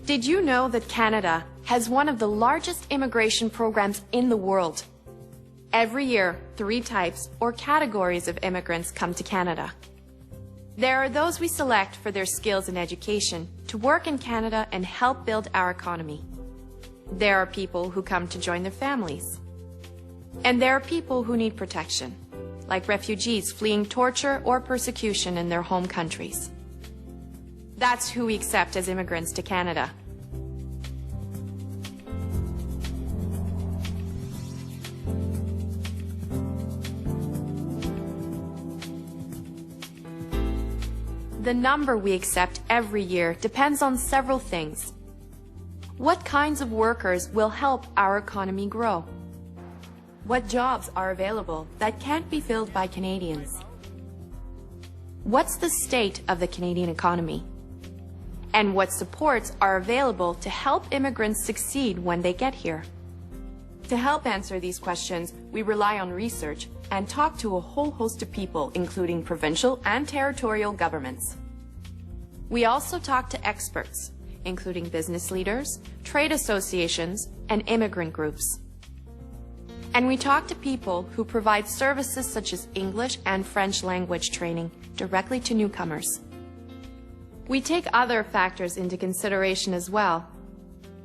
Did you know that Canada has one of the largest immigration programs in the world? Every year, 3 types or categories of immigrants come to Canada. There are those we select for their skills and education to work in Canada and help build our economy. There are people who come to join their families. And there are people who need protection, like refugees fleeing torture or persecution in their home countries. That's who we accept as immigrants to Canada. The number we accept every year depends on several things. What kinds of workers will help our economy grow? What jobs are available that can't be filled by Canadians? What's the state of the Canadian economy? And what supports are available to help immigrants succeed when they get here? To help answer these questions, we rely on research and talk to a whole host of people, including provincial and territorial governments. We also talk to experts, including business leaders, trade associations, and immigrant groups. And we talk to people who provide services such as English and French language training directly to newcomers. We take other factors into consideration as well.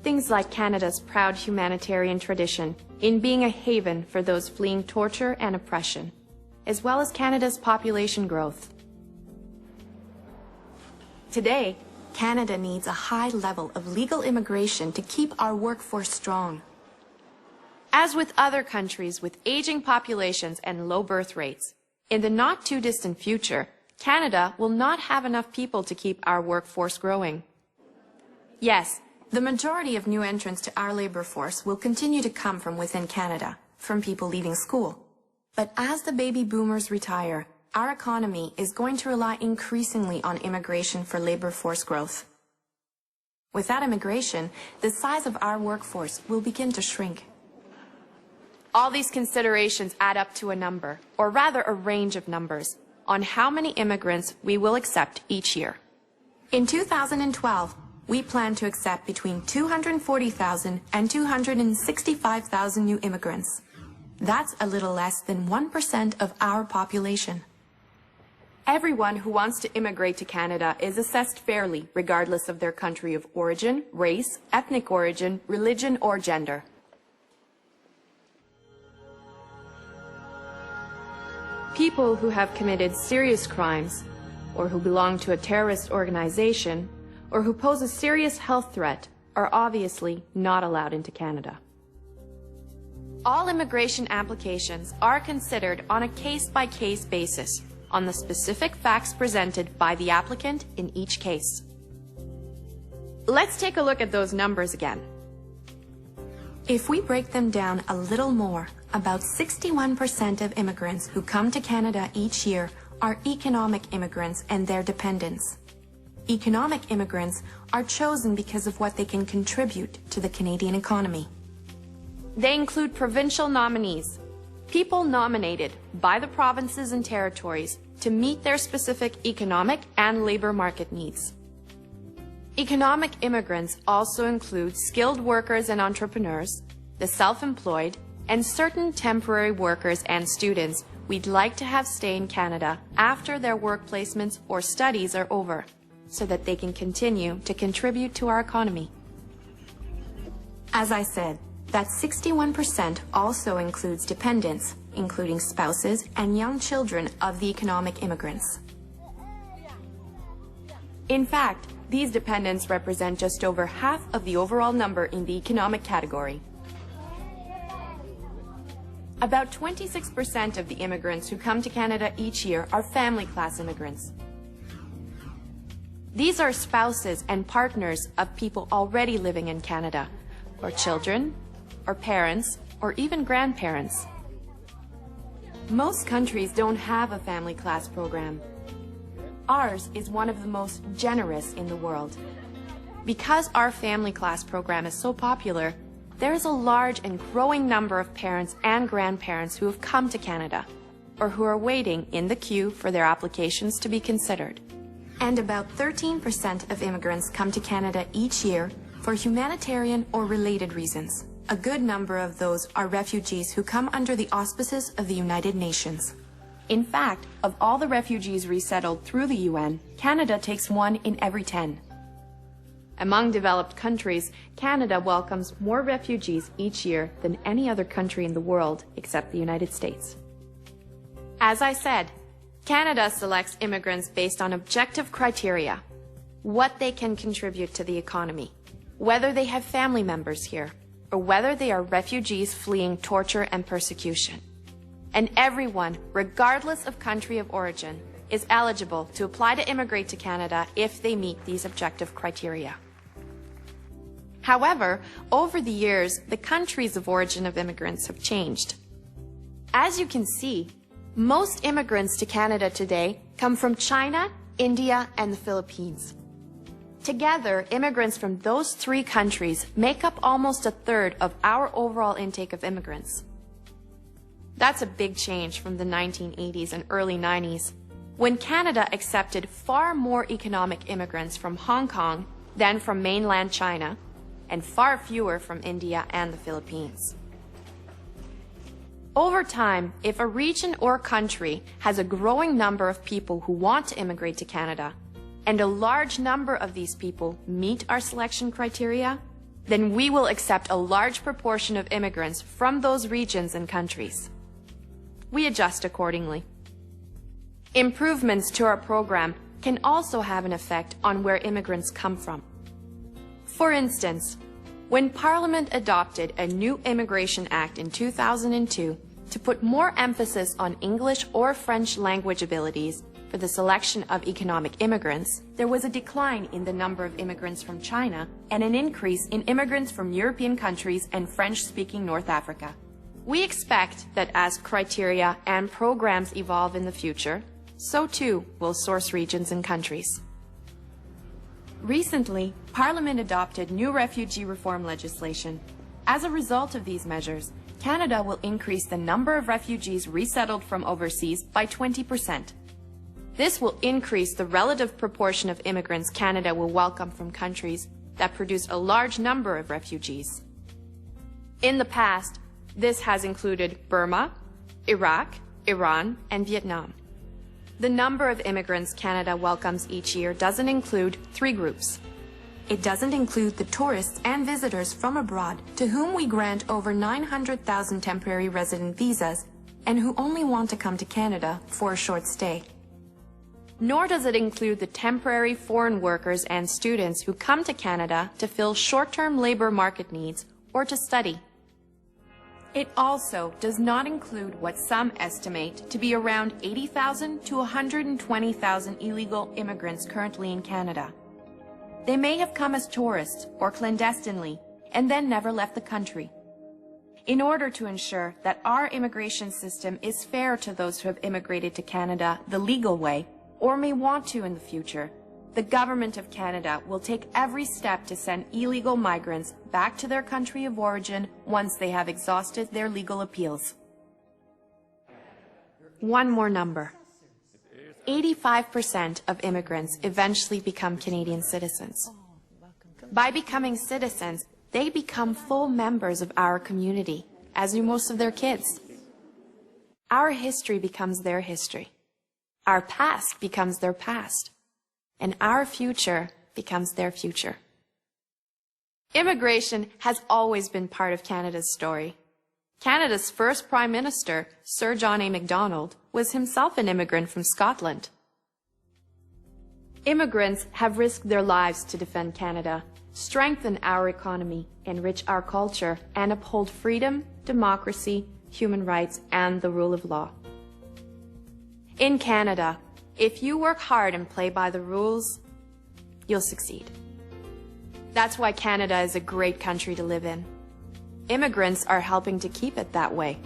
Things like Canada's proud humanitarian tradition in being a haven for those fleeing torture and oppression, as well as Canada's population growth. Today, Canada needs a high level of legal immigration to keep our workforce strong. As with other countries with aging populations and low birth rates, in the not-too-distant future, Canada will not have enough people to keep our workforce growing. Yes, the majority of new entrants to our labor force will continue to come from within Canada, from people leaving school. But as the baby boomers retire, our economy is going to rely increasingly on immigration for labor force growth. Without immigration, the size of our workforce will begin to shrink. All these considerations add up to a number, or rather a range of numbers, on how many immigrants we will accept each year. In 2012, we plan to accept between 240,000 and 265,000 new immigrants. That's a little less than 1% of our population. Everyone who wants to immigrate to Canada is assessed fairly, regardless of their country of origin, race, ethnic origin, religion, or gender. People who have committed serious crimes, or who belong to a terrorist organization, or who pose a serious health threat are obviously not allowed into Canada. All immigration applications are considered on a case-by-case basis, on the specific facts presented by the applicant in each case. Let's take a look at those numbers again. If we break them down a little more, about 61% of immigrants who come to Canada each year are economic immigrants and their dependents. Economic immigrants are chosen because of what they can contribute to the Canadian economy. They include provincial nominees, people nominated by the provinces and territories to meet their specific economic and labor market needs. Economic immigrants also include skilled workers and entrepreneurs, the self-employed, and certain temporary workers and students we'd like to have stay in Canada after their work placements or studies are over, so that they can continue to contribute to our economy. As I said, that 61% also includes dependents, including spouses and young children of the economic immigrants. In fact, these dependents represent just over half of the overall number in the economic category. About 26% of the immigrants who come to Canada each year are family class immigrants. These are spouses and partners of people already living in Canada, or children, or parents, or even grandparents. Most countries don't have a family class program. Ours is one of the most generous in the world. Because our family class program is so popular, there is a large and growing number of parents and grandparents who have come to Canada, or who are waiting in the queue for their applications to be considered. And about 13% of immigrants come to Canada each year for humanitarian or related reasons. A good number of those are refugees who come under the auspices of the United Nations. In fact, of all the refugees resettled through the UN, Canada takes 1 in every 10. Among developed countries, Canada welcomes more refugees each year than any other country in the world except the United States. As I said, Canada selects immigrants based on objective criteria: what they can contribute to the economy, whether they have family members here, or whether they are refugees fleeing torture and persecution. And everyone, regardless of country of origin, is eligible to apply to immigrate to Canada if they meet these objective criteria. However, over the years, the countries of origin of immigrants have changed. As you can see, most immigrants to Canada today come from China, India, and the Philippines. Together, immigrants from those 3 countries make up almost a third of our overall intake of immigrants. That's a big change from the 1980s and early 90s, when Canada accepted far more economic immigrants from Hong Kong than from mainland China, and far fewer from India and the Philippines. Over time, if a region or country has a growing number of people who want to immigrate to Canada, and a large number of these people meet our selection criteria, then we will accept a large proportion of immigrants from those regions and countries. We adjust accordingly. Improvements to our program can also have an effect on where immigrants come from. For instance, when Parliament adopted a new Immigration Act in 2002 to put more emphasis on English or French language abilities for the selection of economic immigrants, there was a decline in the number of immigrants from China and an increase in immigrants from European countries and French-speaking North Africa. We expect that as criteria and programs evolve in the future, so too will source regions and countries. Recently, Parliament adopted new refugee reform legislation. As a result of these measures, Canada will increase the number of refugees resettled from overseas by 20%. This will increase the relative proportion of immigrants Canada will welcome from countries that produce a large number of refugees. In the past, this has included Burma, Iraq, Iran, and Vietnam. The number of immigrants Canada welcomes each year doesn't include 3 groups. It doesn't include the tourists and visitors from abroad to whom we grant over 900,000 temporary resident visas and who only want to come to Canada for a short stay. Nor does it include the temporary foreign workers and students who come to Canada to fill short-term labor market needs or to study. It also does not include what some estimate to be around 80,000 to 120,000 illegal immigrants currently in Canada. They may have come as tourists or clandestinely and then never left the country. In order to ensure that our immigration system is fair to those who have immigrated to Canada the legal way or may want to in the future, the Government of Canada will take every step to send illegal migrants back to their country of origin once they have exhausted their legal appeals. One more number. 85% of immigrants eventually become Canadian citizens. By becoming citizens, they become full members of our community, as do most of their kids. Our history becomes their history. Our past becomes their past. And our future becomes their future. Immigration has always been part of Canada's story. Canada's first Prime Minister, Sir John A. Macdonald, was himself an immigrant from Scotland. Immigrants have risked their lives to defend Canada, strengthen our economy, enrich our culture, and uphold freedom, democracy, human rights, and the rule of law. In Canada, if you work hard and play by the rules, you'll succeed. That's why Canada is a great country to live in. Immigrants are helping to keep it that way.